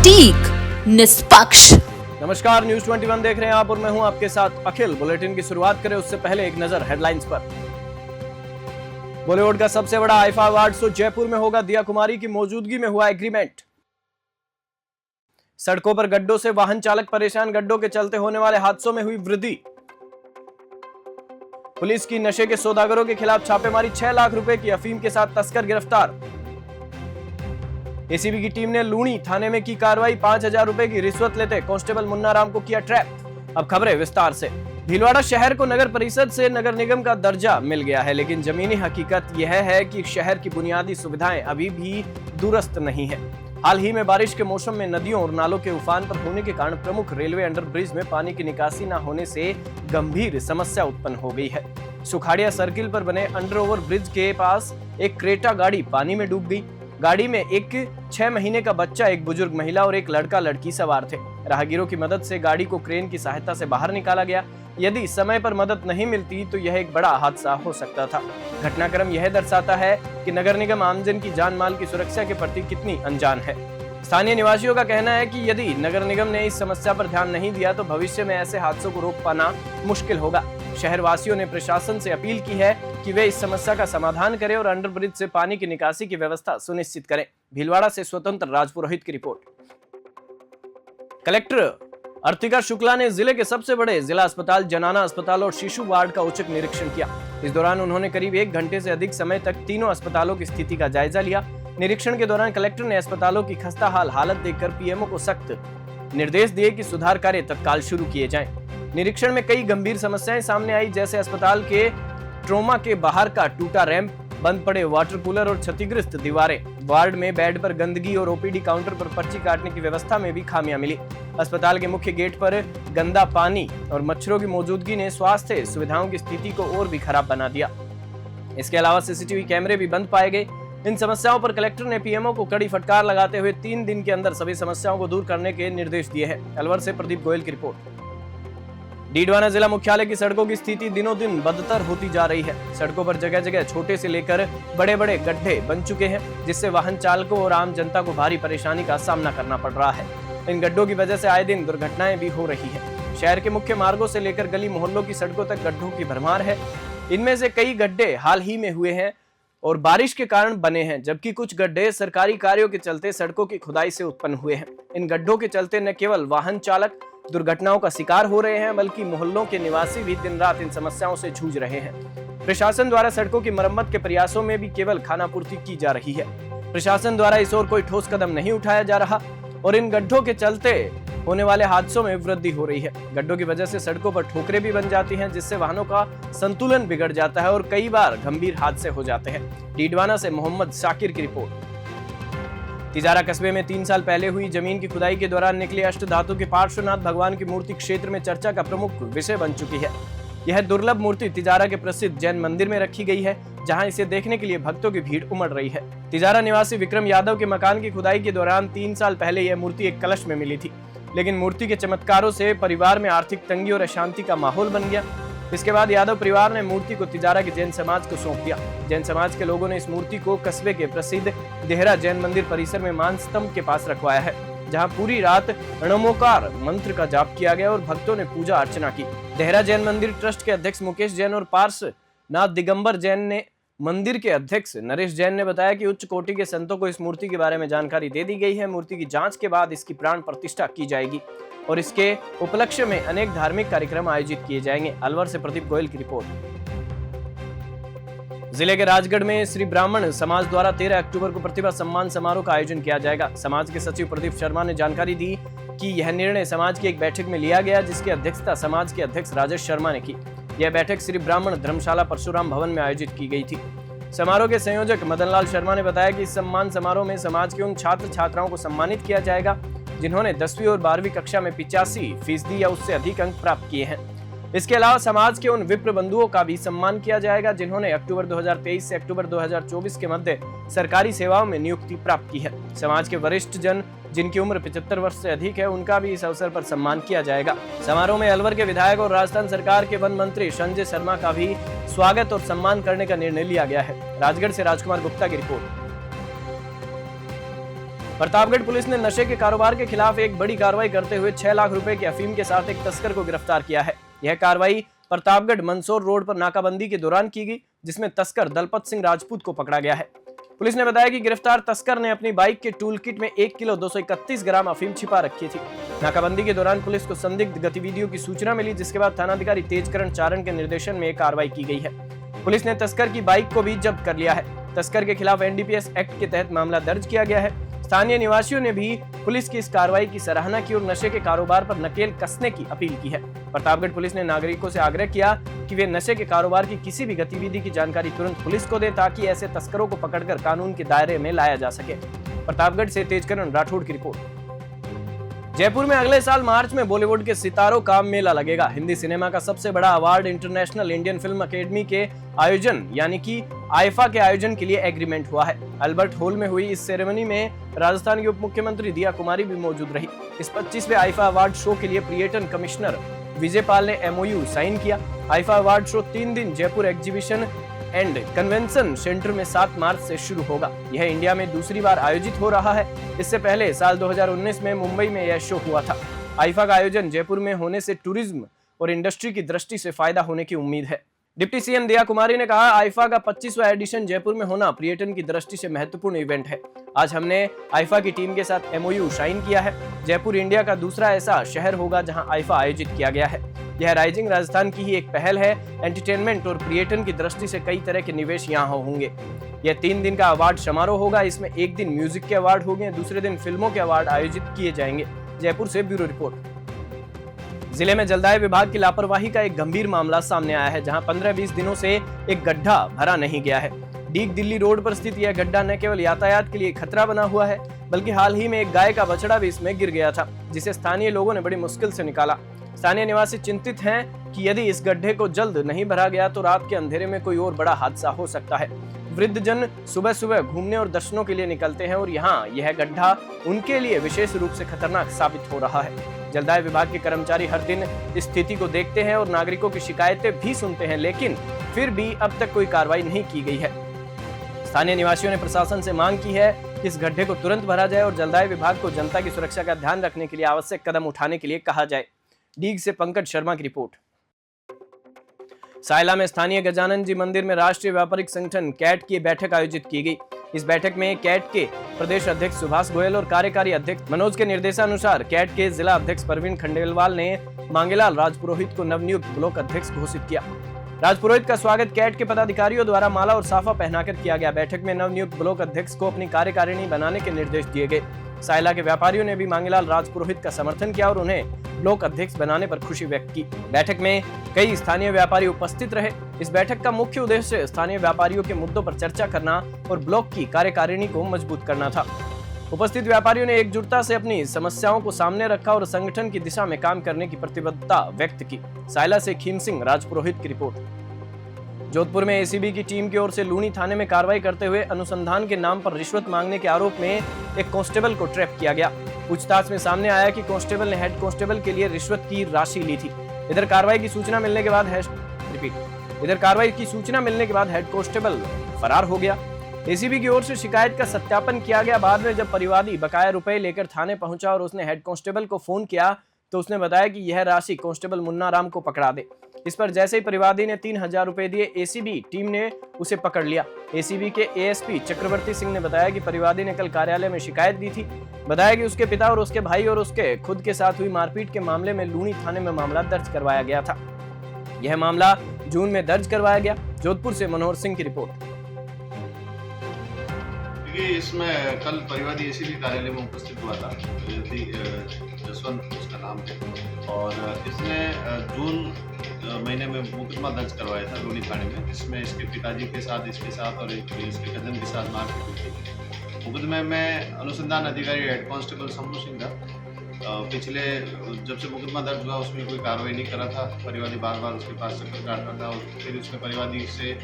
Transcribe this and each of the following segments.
सटीक, निष्पक्ष। नमस्कार, न्यूज 21 देख रहे हैं आप और मैं हूं आपके साथ अखिल। बुलेटिन की शुरुआत करें उससे पहले एक नजर हेडलाइंस पर। बॉलीवुड का सबसे बड़ा आईफा अवार्ड शो जयपुर में होगा, दिया कुमारी की मौजूदगी में हुआ एग्रीमेंट। सड़कों पर गड्ढों से वाहन चालक परेशान, गड्ढों के चलते होने वाले हादसों में हुई वृद्धि। पुलिस की नशे के सौदागरों के खिलाफ छापेमारी, 6 लाख रुपए की अफीम के साथ तस्कर गिरफ्तार। एसीबी की टीम ने लूणी थाने में की कार्रवाई, 5,000 रुपए की रिश्वत लेते कांस्टेबल मुन्ना राम को किया ट्रैप। अब खबरें विस्तार से। भीलवाड़ा शहर को नगर परिषद से नगर निगम का दर्जा मिल गया है, लेकिन जमीनी हकीकत यह है कि शहर की बुनियादी सुविधाएं अभी भी दुरुस्त नहीं है। हाल ही में बारिश के मौसम में नदियों और नालों के उफान पर होने के कारण प्रमुख रेलवे अंडरब्रिज में पानी की निकासी न होने से गंभीर समस्या उत्पन्न हो गई है। सुखाड़िया सर्किल पर बने अंडर ओवर ब्रिज के पास एक क्रेटा गाड़ी पानी में डूब गई। गाड़ी में एक 6 महीने का बच्चा, एक बुजुर्ग महिला और एक लड़का लड़की सवार थे। राहगीरों की मदद से गाड़ी को क्रेन की सहायता से बाहर निकाला गया। यदि समय पर मदद नहीं मिलती तो यह एक बड़ा हादसा हो सकता था। घटनाक्रम यह दर्शाता है कि नगर निगम आमजन की जान माल की सुरक्षा के प्रति कितनी अनजान है। स्थानीय निवासियों का कहना है कि यदि नगर निगम ने इस समस्या पर ध्यान नहीं दिया तो भविष्य में ऐसे हादसों को रोक पाना मुश्किल होगा। शहरवासियों ने प्रशासन से अपील की है कि वे इस समस्या का समाधान करें और अंडरब्रिज से पानी की निकासी की व्यवस्था सुनिश्चित करें। भीलवाड़ा से स्वतंत्र राजपुरोहित की रिपोर्ट। कलेक्टर अर्तिका शुक्ला ने जिले के सबसे बड़े जिला अस्पताल, जनाना अस्पताल और शिशु वार्ड का औचक निरीक्षण किया। इस दौरान उन्होंने करीब 1 घंटे से अधिक समय तक तीनों अस्पतालों की स्थिति का जायजा लिया। निरीक्षण के दौरान कलेक्टर ने अस्पतालों की खस्ताहाल हालत देखकर पीएमओ को सख्त निर्देश दिए कि सुधार कार्य तत्काल शुरू किए जाएं। निरीक्षण में कई गंभीर समस्याएं सामने आई, जैसे अस्पताल के ट्रोमा के बाहर का टूटा रैंप, बंद पड़े वाटर कूलर और क्षतिग्रस्त दीवारें। वार्ड में बेड पर गंदगी और ओपीडी काउंटर पर पर्ची काटने की व्यवस्था में भी खामियां मिली। अस्पताल के मुख्य गेट पर गंदा पानी और मच्छरों की मौजूदगी ने स्वास्थ्य सुविधाओं की स्थिति को और भी खराब बना दिया। इसके अलावा सीसीटीवी कैमरे भी बंद पाए गए। इन समस्याओं पर कलेक्टर ने पीएमओ को कड़ी फटकार लगाते हुए 3 दिन के अंदर सभी समस्याओं को दूर करने के निर्देश दिए हैं। अलवर से प्रदीप गोयल की रिपोर्ट। डीडवाना जिला मुख्यालय की सड़कों की स्थिति दिनों दिन बदतर होती जा रही है। सड़कों पर जगह जगह छोटे से लेकर बड़े बड़े गड्ढे बन चुके हैं, जिससे वाहन चालकों और आम जनता को भारी परेशानी का सामना करना पड़ रहा है। इन गड्ढों की वजह से आए दिन दुर्घटनाएं भी हो रही है। शहर के मुख्य मार्गों से लेकर गली मोहल्लों की सड़कों तक गड्ढों की भरमार है। इनमें से कई गड्ढे हाल ही में हुए हैं और बारिश के कारण बने हैं, जबकि कुछ गड्ढे सरकारी कार्यों के चलते सड़कों की खुदाई से उत्पन्न हुए हैं। इन गड्ढों के चलते न केवल वाहन चालक दुर्घटनाओं का शिकार हो रहे हैं, बल्कि मोहल्लों के निवासी भी दिन रात इन समस्याओं से जूझ रहे हैं। प्रशासन द्वारा सड़कों की मरम्मत के प्रयासों में भी केवल खानापूर्ति की जा रही है। प्रशासन द्वारा इस ओर कोई ठोस कदम नहीं उठाया जा रहा और इन गड्ढों के चलते होने वाले हादसों में वृद्धि हो रही है। गड्ढों की वजह से सड़कों पर ठोकरें भी बन जाती हैं, जिससे वाहनों का संतुलन बिगड़ जाता है और कई बार गंभीर हादसे हो जाते हैं। डीडवाना से मोहम्मद शाकिर की रिपोर्ट। तिजारा कस्बे में 3 साल पहले हुई जमीन की खुदाई के दौरान निकले अष्टधातु के पार्श्वनाथ भगवान की मूर्ति क्षेत्र में चर्चा का प्रमुख विषय बन चुकी है। यह दुर्लभ मूर्ति तिजारा के प्रसिद्ध जैन मंदिर में रखी गई है, जहां इसे देखने के लिए भक्तों की भीड़ उमड़ रही है। तिजारा निवासी विक्रम यादव के मकान की खुदाई के दौरान 3 साल पहले यह मूर्ति एक कलश में मिली थी, लेकिन मूर्ति के चमत्कारों से परिवार में आर्थिक तंगी और अशांति का माहौल बन गया। इसके बाद यादव परिवार ने मूर्ति को तिजारा के जैन समाज को सौंप दिया। जैन समाज के लोगों ने इस मूर्ति को कस्बे के प्रसिद्ध देहरा जैन मंदिर परिसर में मान स्तंभ के पास रखवाया है, जहां पूरी रात रणमोकार मंत्र का जाप किया गया और भक्तों ने पूजा अर्चना की। देहरा जैन मंदिर ट्रस्ट के अध्यक्ष मुकेश जैन और पार्श्वनाथ दिगंबर जैन ने मंदिर के अध्यक्ष नरेश जैन ने बताया कि उच्च कोटि के संतों को इस मूर्ति के बारे में जानकारी दे दी गई है। मूर्ति की जांच के बाद इसकी प्राण प्रतिष्ठा की जाएगी और इसके उपलक्ष्य में अनेक धार्मिक कार्यक्रम आयोजित किए जाएंगे। अलवर से प्रदीप गोयल की रिपोर्ट। जिले के राजगढ़ में श्री ब्राह्मण समाज द्वारा 13 अक्टूबर को प्रतिभा सम्मान समारोह का आयोजन किया जाएगा। समाज के सचिव प्रदीप शर्मा ने जानकारी दी कि यह निर्णय समाज की एक बैठक में लिया गया, जिसकी अध्यक्षता समाज के अध्यक्ष राजेश शर्मा ने की। यह बैठक श्री ब्राह्मण धर्मशाला परशुराम भवन में आयोजित की गई थी। समारोह के संयोजक मदनलाल शर्मा ने बताया कि इस सम्मान समारोह में समाज के उन छात्र छात्राओं को सम्मानित किया जाएगा जिन्होंने 10वीं और 12वीं कक्षा में 85% या उससे अधिक अंक प्राप्त किए हैं। इसके अलावा समाज के उन विप्र बंधुओं का भी सम्मान किया जाएगा जिन्होंने अक्टूबर 2023 से अक्टूबर 2024 के मध्य सरकारी सेवाओं में नियुक्ति प्राप्त की है। समाज के वरिष्ठ जन जिनकी उम्र 75 वर्ष से अधिक है, उनका भी इस अवसर पर सम्मान किया जाएगा। समारोह में अलवर के विधायक और राजस्थान सरकार के वन मंत्री संजय शर्मा का भी स्वागत और सम्मान करने का निर्णय लिया गया है। राजगढ़ से राजकुमार गुप्ता की रिपोर्ट। प्रतापगढ़ पुलिस ने नशे के कारोबार के खिलाफ एक बड़ी कार्रवाई करते हुए 6 लाख रुपए की अफीम के साथ एक तस्कर को गिरफ्तार किया है। यह कार्रवाई प्रतापगढ़ मंदसौर रोड पर नाकाबंदी के दौरान की गई, जिसमें तस्कर दलपत सिंह राजपूत को पकड़ा गया है। पुलिस ने बताया कि गिरफ्तार तस्कर ने अपनी बाइक के टूल किट में 1 किलो 231 ग्राम अफीम छिपा रखी थी। नाकाबंदी के दौरान पुलिस को संदिग्ध गतिविधियों की सूचना मिली, जिसके बाद थानाधिकारी तेजकरण चारण के निर्देशन में कार्रवाई की गई है। पुलिस ने तस्कर की बाइक को भी जब्त कर लिया है। तस्कर के खिलाफ एनडीपीएस एक्ट के तहत मामला दर्ज किया गया है। स्थानीय निवासियों ने भी पुलिस की इस कार्रवाई की सराहना की और नशे के कारोबार पर नकेल कसने की अपील की है। प्रतापगढ़ पुलिस ने नागरिकों से आग्रह किया कि वे नशे के कारोबार की किसी भी गतिविधि की जानकारी तुरंत पुलिस को दें, ताकि ऐसे तस्करों को पकड़कर कानून के दायरे में लाया जा सके। प्रतापगढ़ से तेजकरण राठौड़ की रिपोर्ट। जयपुर में अगले साल मार्च में बॉलीवुड के सितारों का मेला लगेगा। हिंदी सिनेमा का सबसे बड़ा award international Indian film academy के आयोजन यानी कि आईफा के आयोजन के लिए एग्रीमेंट हुआ है। अल्बर्ट हॉल में हुई इस सेरेमनी में राजस्थान की उप मुख्यमंत्री दिया कुमारी भी मौजूद रही। इस 25वें आईफा अवार्ड शो के लिए पर्यटन कमिश्नर विजय पाल ने MOU साइन किया। आईफा अवार्ड शो 3 दिन Jaipur exhibition and convention centre में 7 मार्च से शुरू होगा। यह इंडिया में दूसरी बार आयोजित हो रहा है। इससे पहले साल 2019 में मुंबई में यह शो हुआ था। आईफा का आयोजन जयपुर में होने से टूरिज्म और इंडस्ट्री की दृष्टि से फायदा होने की उम्मीद है। डिप्टी सीएम दिया कुमारी ने कहा, आईफा का 25वां एडिशन जयपुर में होना पर्यटन की दृष्टि से महत्वपूर्ण इवेंट है। आज हमने आईफा की टीम के साथ MOU साइन किया है। जयपुर इंडिया का दूसरा ऐसा शहर होगा जहां आईफा आयोजित किया गया है। यह राइजिंग राजस्थान की ही एक पहल है। एंटरटेनमेंट और पर्यटन की दृष्टि से कई तरह के निवेश यहाँ होंगे। यह 3 दिन का अवार्ड समारोह होगा। इसमें एक दिन म्यूजिक के अवार्ड होंगे, दूसरे दिन फिल्मों के अवार्ड आयोजित किए जाएंगे। जयपुर से ब्यूरो रिपोर्ट। जिले में जलदाय विभाग की लापरवाही का एक गंभीर मामला सामने आया है, जहां 15-20 दिनों से एक गड्ढा भरा नहीं गया है। डीग दिल्ली रोड पर स्थित यह गड्ढा न केवल यातायात के लिए खतरा बना हुआ है, बल्कि हाल ही में एक गाय का बछड़ा भी इसमें गिर गया था, जिसे स्थानीय लोगों ने बड़ी मुश्किल से निकाला। स्थानीय निवासी चिंतित हैं कि यदि इस गड्ढे को जल्द नहीं भरा गया तो रात के अंधेरे में कोई और बड़ा हादसा हो सकता है। वृद्धजन सुबह सुबह घूमने और दर्शनों के लिए निकलते हैं और यहाँ यह गड्ढा उनके लिए विशेष रूप से खतरनाक साबित हो रहा है। जलदाय विभाग के कर्मचारी हर दिन इस स्थिति को देखते हैं और नागरिकों की शिकायतें भी सुनते हैं, लेकिन फिर भी अब तक कोई कार्रवाई नहीं की गई है। स्थानीय निवासियों ने प्रशासन से मांग की है कि इस गड्ढे को तुरंत भरा जाए और जलदाय विभाग को जनता की सुरक्षा का ध्यान रखने के लिए आवश्यक कदम उठाने के लिए कहा जाए। डीग से पंकज शर्मा की रिपोर्ट। सायला में स्थानीय गजानन जी मंदिर में राष्ट्रीय व्यापारिक संगठन कैट की बैठक आयोजित की गई। इस बैठक में कैट के प्रदेश अध्यक्ष सुभाष गोयल और कार्यकारी अध्यक्ष मनोज के निर्देशानुसार कैट के जिला अध्यक्ष परवीन खंडेलवाल ने मांगेलाल राजपुरोहित को नवनियुक्त ब्लॉक अध्यक्ष घोषित किया। राजपुरोहित का स्वागत कैट के पदाधिकारियों द्वारा माला और साफा पहनाकर किया गया। बैठक में नवनियुक्त ब्लॉक अध्यक्ष को अपनी कार्यकारिणी बनाने के निर्देश दिए गए। सायला के व्यापारियों ने भी मांगेलाल राजपुरोहित का समर्थन किया और उन्हें ब्लॉक अध्यक्ष बनाने पर खुशी व्यक्त की। बैठक में कई स्थानीय व्यापारी उपस्थित रहे। इस बैठक का मुख्य उद्देश्य स्थानीय व्यापारियों के मुद्दों पर चर्चा करना और ब्लॉक की कार्यकारिणी को मजबूत करना था। उपस्थित व्यापारियों ने एकजुटता से अपनी समस्याओं को सामने रखा और संगठन की दिशा में काम करने की प्रतिबद्धता व्यक्त की। सायला से खीम सिंह राजपुरोहित की रिपोर्ट। जोधपुर में एसीबी की टीम की ओर से लूनी थाने में कार्रवाई करते हुए अनुसंधान के नाम पर रिश्वत मांगने के आरोप में एक कांस्टेबल को ट्रैप किया गया। पूछताछ में सामने आया कि कांस्टेबल ने हेड कांस्टेबल के लिए रिश्वत की राशि ली थी। इधर कार्रवाई की सूचना मिलने के बाद हेड कांस्टेबल फरार हो गया। एसीबी की ओर से शिकायत का सत्यापन किया गया। बाद में जब परिवादी बकाया रुपए लेकर थाने पहुंचा और उसने हेड कांस्टेबल को फोन किया तो उसने बताया कि यह राशि कांस्टेबल मुन्ना राम को पकड़ा दे। इस पर जैसे ही परिवादी ने 3000 रुपए दिए, एसीबी टीम ने उसे पकड़ लिया। एसीबी के एएसपी चक्रवर्ती सिंह ने बताया कि परिवादी ने कल कार्यालय में शिकायत दी थी। बताया कि उसके पिता और उसके भाई और उसके खुद के साथ हुई मारपीट के मामले में लूनी थाने में मामला दर्ज करवाया गया था। यह मामला जून में दर्ज करवाया गया। जोधपुर से मनोहर सिंह की रिपोर्ट। इसमें कल परिवादी एसीबी कार्यालय में उपस्थित हुआ था, जसवंत उसका नाम है, और इसने जून महीने में मुकदमा दर्ज करवाया था लूनी थाने में, जिसमें इसके पिताजी के साथ, इसके साथ और इसके कजन के साथ मारपीट हुई थी। मुकदमे में अनुसंधान अधिकारी हेड कांस्टेबल शंभू सिंह था। पिछले जब से मुकदमा दर्ज हुआ उसमें कोई कार्रवाई नहीं करा था। परिवादी बार बार उसके पास चक्कर काटता था और फिर उसने परिवादी से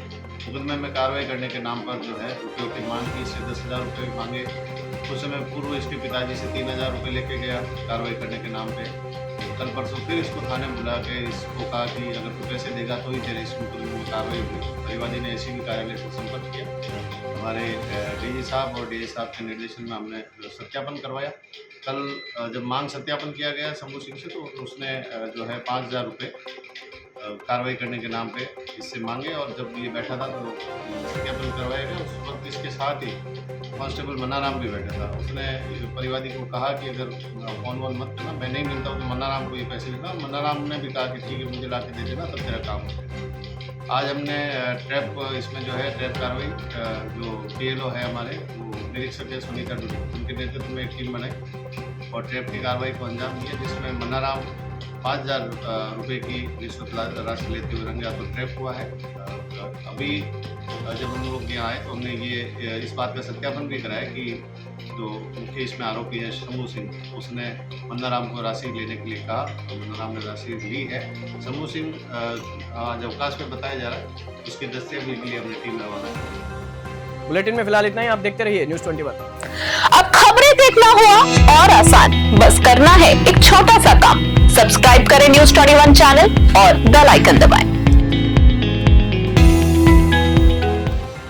मुकदमे में कार्रवाई करने के नाम पर जो है रुपये की मांग की। इससे 10,000 रुपये मांगे। कुछ समय पूर्व इसके पिताजी से 3,000 रुपये लेके गया कार्रवाई करने के नाम पे। कल परसों फिर इसको थाने बुला के इसको कहा कि अगर तू पैसे देगा तो ही तेरे इस मुकदमे में कार्रवाई हुई। परिवादी ने एसीबी कार्यालय से संपर्क किया। हमारे डीजी साहब और डीजी साहब के निर्देशन में हमने सत्यापन करवाया। कल जब मांग सत्यापन किया गया शंभू सिंह से, तो उसने जो है 5,000 रुपये कार्रवाई करने के नाम पे इससे मांगे, और जब ये बैठा था तो सत्यापन करवाया गया। उस वक्त इसके साथ ही कांस्टेबल मन्नाराम भी बैठा था। उसने परिवादी को कहा कि अगर फोन वोन मत करना, मैं नहीं मिलता हूँ तो मन्नाराम को ये पैसे देना। मन्नाराम ने भी कहा कि ठीक है, मुझे ला के दे देना, तब तेरा काम हो जाएगा। आज हमने ट्रैप इसमें जो है ट्रैप कार्रवाई जो PLO है हमारे, वो निरीक्षक है सुनीता डुडी, उनके नेतृत्व में एक टीम बनाई और ट्रैप की कार्रवाई को अंजाम दिया, जिसमें मन्नाराम 5,000 रुपये की रिश्वत राशि लेते हुए रंगे हाथों ट्रैप हुआ है। अभी जब हम लोग यहाँ आए तो हमने ये इस बात का सत्यापन भी कराया कि जो मुख्य इसमें आरोपी है शंभू सिंह, उसने मन्नाराम को राशि लेने के लिए कहा और मन्नाराम ने राशि ली है। शंभू सिंह आज अवकाश में बताया जा रहा है, उसके दस्तावेज के लिए हमने टीम रवाना की। बुलेटिन में फिलहाल इतना ही। आप देखते रहिए न्यूज़ 21। अब खबरें देखना हुआ और आसान, बस करना है एक छोटा सा काम। सब्सक्राइब करें न्यूज़ 21 चैनल और बेल आइकन दबाएं।